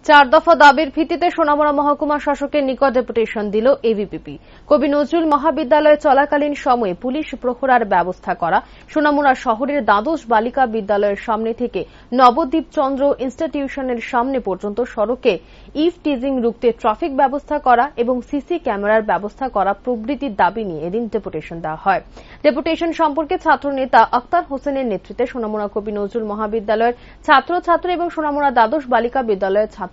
চার দফা দাবির ভিত্তিতে সোনামুড়া মহকুমা শাসকের নিকট ডেপুটেশন দিল এবিপিপি। কবি নজরুল মহাবিদ্যালয়ে চলাকালীন সময়ে পুলিশ প্রহরার ব্যবস্থা করা, সোনামুড়া শহরের দ্বাদশ বালিকা বিদ্যালয়ের সামনে থেকে নবদ্বীপ চন্দ্র ইনস্টিটিউশনের সামনে পর্যন্ত সড়কে ইভ টিজিং রুখতে ট্রাফিক ব্যবস্থা করা এবং সিসি ক্যামেরার ব্যবস্থা করা প্রভৃতির দাবি নিয়ে এদিন ডেপুটেশন দেওয়া হয়। ডেপুটেশন সম্পর্কে ছাত্রনেতা আক্তার হোসেনের নেতৃত্বে সোনামুড়া কবি নজরুল মহাবিদ্যালয়ের ছাত্রছাত্রী এবং সোনামুড়া দ্বাদশ বালিকা বিদ্যালয়ের ছাত্রীরা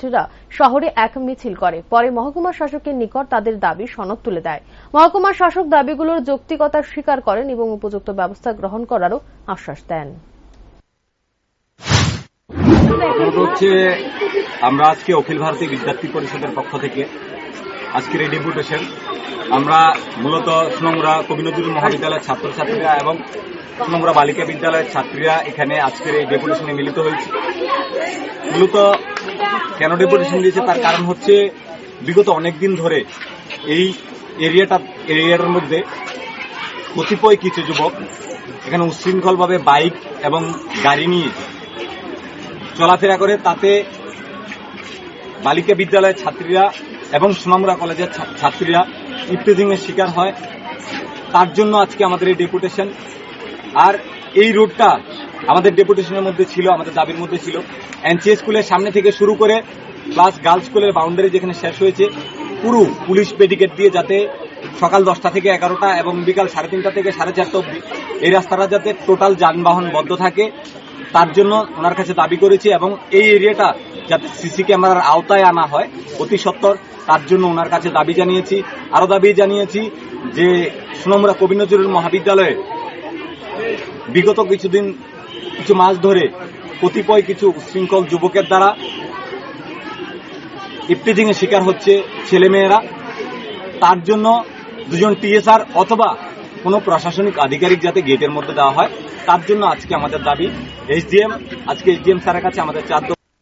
শহরে এক মিছিল করে। পরে মহকুমা শাসকের নিকট তাদের দাবি সনদ তুলে দেয়। মহকুমা শাসক দাবিগুলোর যৌক্তিকতা স্বীকার করেন এবং উপযুক্ত ব্যবস্থা গ্রহণ করারও আশ্বাস দেন। আমরা আজকে অখিল ভারতীয় বিদ্যার্থী পরিষদের পক্ষ থেকে আজকের এই ডেপুটেশন আমরা মূলত সোনামুড়া কবি নজরুল মহাবিদ্যালয়ের ছাত্রছাত্রীরা এবং সোনামুড়া বালিকা বিদ্যালয়ের ছাত্রীরা এখানে আজকের এই ডেপুটেশনে মিলিত হয়েছে। মূলত কেন ডেপুটেশন দিয়েছে তার কারণ হচ্ছে বিগত অনেকদিন ধরে এই এরিয়াটার মধ্যে কতিপয় কিছু যুবক এখানে উচ্ছৃঙ্খলভাবে বাইক এবং গাড়ি নিয়ে চলাফেরা করে, তাতে বালিকা বিদ্যালয়ের ছাত্রীরা এবং সোনামুড়া কলেজের ছাত্রীরা ইভটিজিং এর শিকার হয়। তার জন্য আজকে আমাদের এই ডেপুটেশন। আর এই রোডটা আমাদের ডেপুটেশনের মধ্যে ছিল, আমাদের দাবির মধ্যে ছিল। এনসিএ স্কুলের সামনে থেকে শুরু করে প্লাস গার্লস স্কুলের বাউন্ডারি যেখানে শেষ হয়েছে পুরো পুলিশ ব্যারিকেড দিয়ে, যাতে সকাল 10টা থেকে 11টা এবং বিকাল 3:30 থেকে 4:30 অবধি এই রাস্তাটা যাতে টোটাল যানবাহন বন্ধ থাকে, তার জন্য ওনার কাছে দাবি করেছি। এবং এই এরিয়াটা যাতে সিসি ক্যামেরার আওতায় আনা হয় অতি সত্বর, তার জন্য ওনার কাছে দাবি জানিয়েছি। আরো দাবি জানিয়েছি যে সোনামুড়া কবি নজরুল মহাবিদ্যালয়ে বিগত কিছু মাস ধরে কতিপয় কিছু উচ্ছৃঙ্খল যুবকের দ্বারা ইভটিজিং এর শিকার হচ্ছে ছেলেমেয়েরা। তার জন্য 2জন টিএসআর অথবা কোনো প্রশাসনিক আধিকারিক যাতে গেটের মধ্যে দেওয়া হয়, তার জন্য আজকে আমাদের দাবি। আজকে এসডিএম স্যারের কাছে আমাদের 4